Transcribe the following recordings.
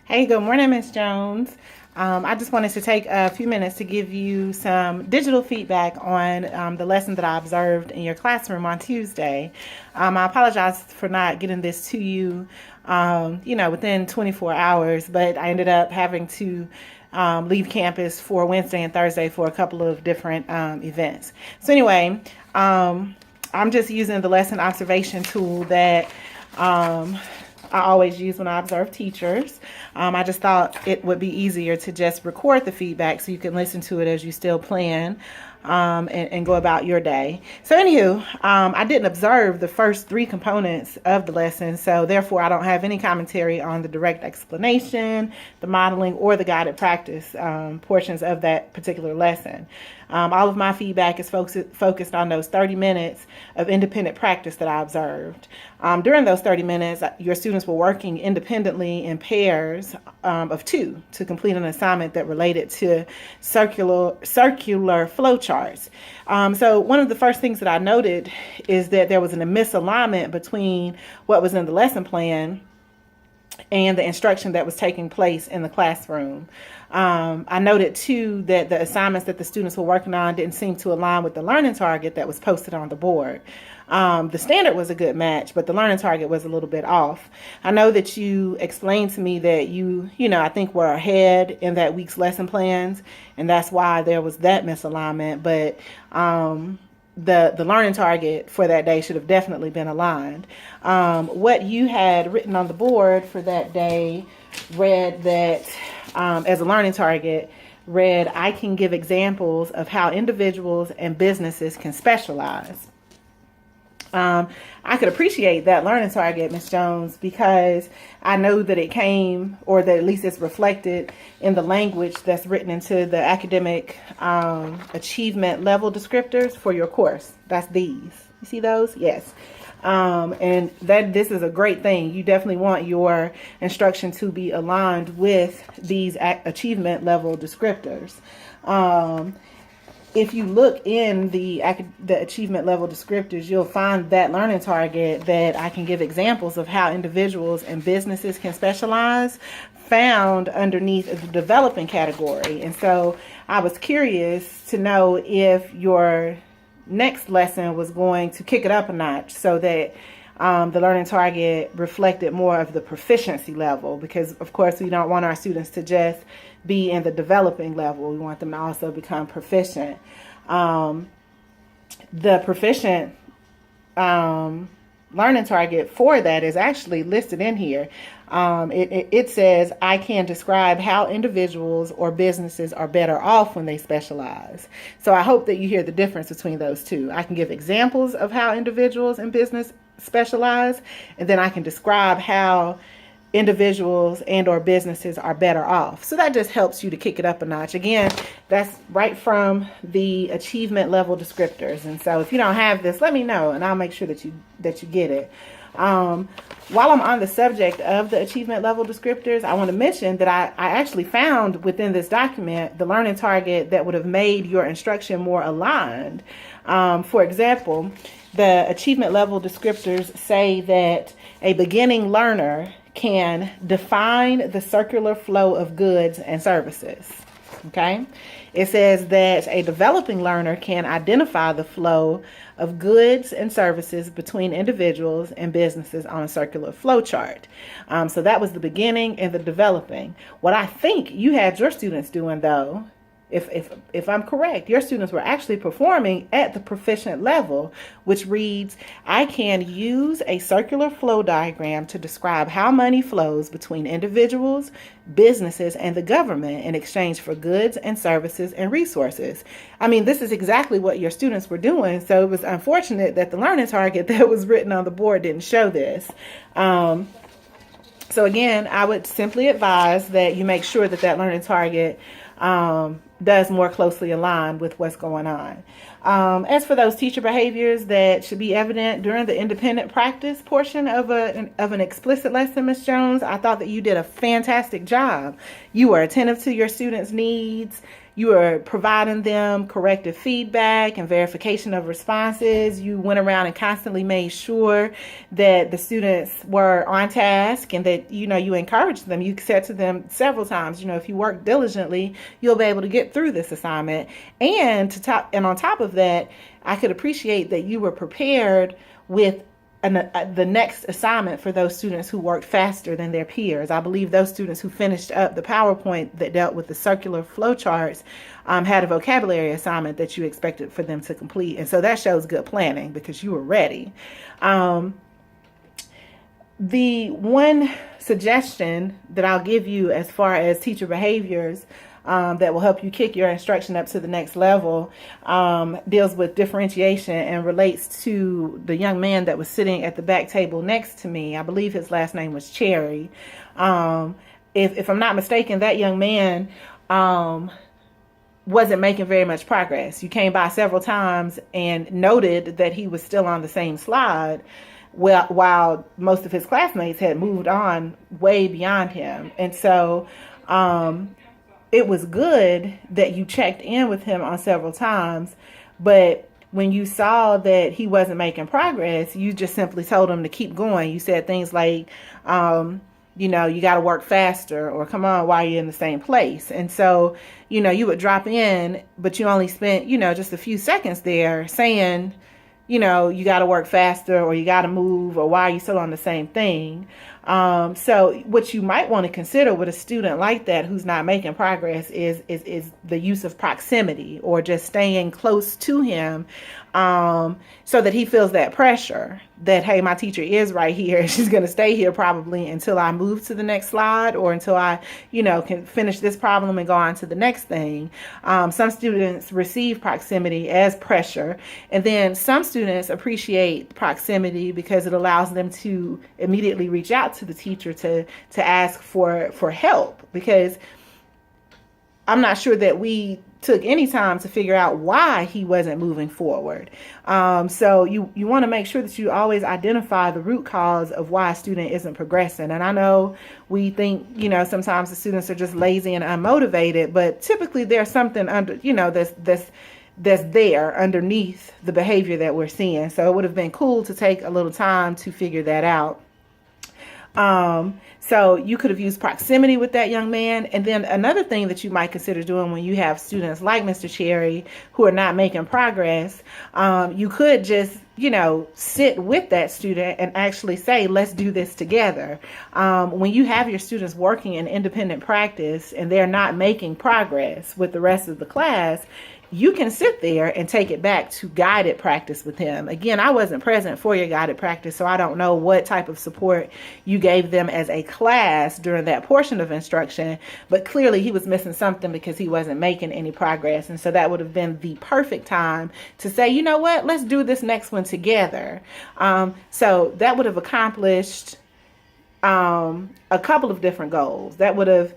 Hey, good morning, Miss Jones. I just wanted to take a few minutes to give you some digital feedback on the lesson that I observed in your classroom on Tuesday. I apologize for not getting this to you, within 24 hours, but I ended up having to leave campus for Wednesday and Thursday for a couple of different events. So anyway, I'm just using the lesson observation tool that I always use when I observe teachers. I just thought it would be easier to just record the feedback so you can listen to it as you still plan and go about your day. So anywho, I didn't observe the first three components of the lesson, so therefore I don't have any commentary on the direct explanation, the modeling, or the guided practice portions of that particular lesson. All of my feedback is focused on those 30 minutes of independent practice that I observed. During those 30 minutes, your students were working independently in pairs of two to complete an assignment that related to circular flow charts. So one of the first things that I noted is that there was a misalignment between what was in the lesson plan and the instruction that was taking place in the classroom. I noted too that the assignments that the students were working on didn't seem to align with the learning target that was posted on the board. The standard was a good match, but the learning target was a little bit off. I know that you explained to me that I think were ahead in that week's lesson plans, and that's why there was that misalignment, but the learning target for that day should have definitely been aligned. What you had written on the board for that day read that, as a learning target, I can give examples of how individuals and businesses can specialize. I could appreciate that learning target, Ms. Jones, because I know that it came, or that at least it's reflected in the language that's written into the academic achievement level descriptors for your course. That's these. You see those? Yes. And this is a great thing. You definitely want your instruction to be aligned with these achievement level descriptors. If you look in the achievement level descriptors, you'll find that learning target that I can give examples of how individuals and businesses can specialize found underneath the developing category. And so I was curious to know if your next lesson was going to kick it up a notch so that the learning target reflected more of the proficiency level, because of course we don't want our students to just be in the developing level. We want them to also become proficient. The proficient learning target for that is actually listed in here. It says, I can describe how individuals or businesses are better off when they specialize. So I hope that you hear the difference between those two. I can give examples of how individuals and business specialize, and then I can describe how individuals and or businesses are better off. So that just helps you to kick it up a notch. Again, that's right from the achievement level descriptors. And so if you don't have this, let me know and I'll make sure that you get it. While I'm on the subject of the achievement level descriptors, I want to mention that I actually found within this document the learning target that would have made your instruction more aligned. For example, the achievement level descriptors say that a beginning learner can define the circular flow of goods and services. Okay. It says that a developing learner can identify the flow of goods and services between individuals and businesses on a circular flow chart. So that was the beginning and the developing. What I think you had your students doing, though, if I'm correct, your students were actually performing at the proficient level, which reads, I can use a circular flow diagram to describe how money flows between individuals, businesses, and the government in exchange for goods and services and resources. I mean, this is exactly what your students were doing. So it was unfortunate that the learning target that was written on the board didn't show this. So again, I would simply advise that you make sure that learning target does more closely align with what's going on. As for those teacher behaviors that should be evident during the independent practice portion of an explicit lesson, Ms. Jones, I thought that you did a fantastic job. You were attentive to your students' needs. You were providing them corrective feedback and verification of responses. You went around and constantly made sure that the students were on task and that, you encouraged them. You said to them several times, if you work diligently, you'll be able to get through this assignment. And on top of that, I could appreciate that you were prepared with the next assignment for those students who worked faster than their peers. I believe those students who finished up the PowerPoint that dealt with the circular flowcharts had a vocabulary assignment that you expected for them to complete. And so that shows good planning because you were ready. The one suggestion that I'll give you as far as teacher behaviors that will help you kick your instruction up to the next level deals with differentiation and relates to the young man that was sitting at the back table next to me. I believe his last name was Cherry. If I'm not mistaken, that young man wasn't making very much progress. You came by several times and noted that he was still on the same slide, while most of his classmates had moved on way beyond him. And so it was good that you checked in with him on several times, but when you saw that he wasn't making progress, you just simply told him to keep going. You said things like, you got to work faster, or come on, why are you in the same place? And so, you would drop in, but you only spent, just a few seconds there saying, you got to work faster, or you got to move, or why are you still on the same thing? So what you might want to consider with a student like that who's not making progress is the use of proximity, or just staying close to him so that he feels that pressure that, hey, my teacher is right here. She's going to stay here probably until I move to the next slide, or until I, can finish this problem and go on to the next thing. Some students receive proximity as pressure, and then some students appreciate proximity because it allows them to immediately reach out to the teacher to ask for help, because I'm not sure that we took any time to figure out why he wasn't moving forward. So you want to make sure that you always identify the root cause of why a student isn't progressing. And I know we think, sometimes the students are just lazy and unmotivated, but typically there's something under, that's there underneath the behavior that we're seeing. So it would have been cool to take a little time to figure that out. So you could have used proximity with that young man. And then another thing that you might consider doing when you have students like Mr. Cherry who are not making progress, you could just, sit with that student and actually say, let's do this together. When you have your students working in independent practice and they're not making progress with the rest of the class, you can sit there and take it back to guided practice with him. Again, I wasn't present for your guided practice, so I don't know what type of support you gave them as a class during that portion of instruction, but clearly he was missing something because he wasn't making any progress. And so that would have been the perfect time to say, you know what, let's do this next one together. So that would have accomplished a couple of different goals. That would have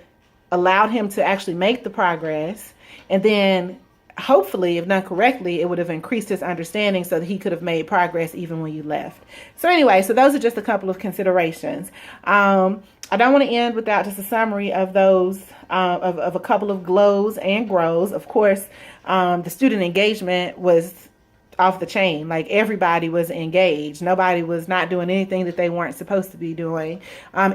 allowed him to actually make the progress, and then hopefully, if done correctly, it would have increased his understanding so that he could have made progress even when you left. So anyway, so those are just a couple of considerations. I don't want to end without just a summary of those, of a couple of glows and grows. Of course, the student engagement was off the chain. Like, everybody was engaged. Nobody was not doing anything that they weren't supposed to be doing.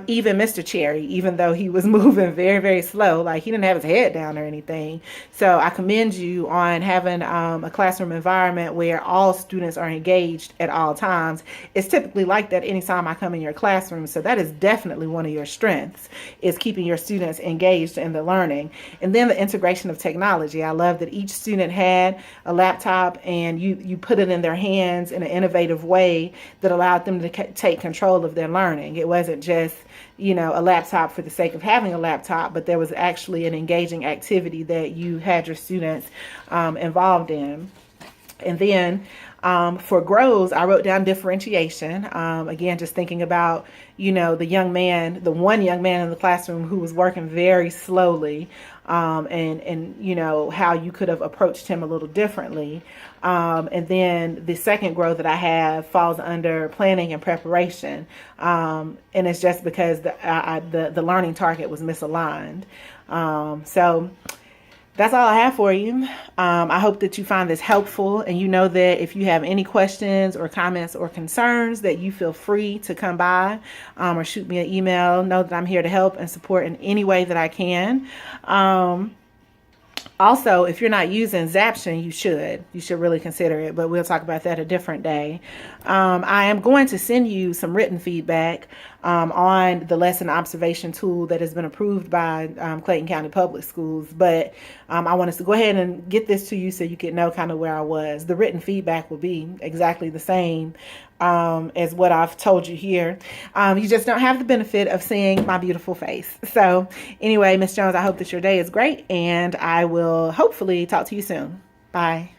Even Mr. Cherry, even though he was moving very, very slow, like he didn't have his head down or anything. So I commend you on having a classroom environment where all students are engaged at all times. It's typically like that anytime I come in your classroom. So that is definitely one of your strengths, is keeping your students engaged in the learning. And then the integration of technology. I love that each student had a laptop and you put it in their hands in an innovative way that allowed them to take control of their learning. It wasn't just, a laptop for the sake of having a laptop, but there was actually an engaging activity that you had your students involved in. And then for grows, I wrote down differentiation. Again, just thinking about, the one young man in the classroom who was working very slowly, and how you could have approached him a little differently. And then the second grow that I have falls under planning and preparation. And it's just because the learning target was misaligned. So That's all I have for you. I hope that you find this helpful, and you know that if you have any questions or comments or concerns, that you feel free to come by or shoot me an email. Know that I'm here to help and support in any way that I can. Also, if you're not using Zaption, you should. You should really consider it, but we'll talk about that a different day. I am going to send you some written feedback on the lesson observation tool that has been approved by Clayton County Public Schools, but I want us to go ahead and get this to you so you can know kind of where I was. The written feedback will be exactly the same as what I've told you here. You just don't have the benefit of seeing my beautiful face. So anyway, Miss Jones, I hope that your day is great, and I will hopefully talk to you soon. Bye.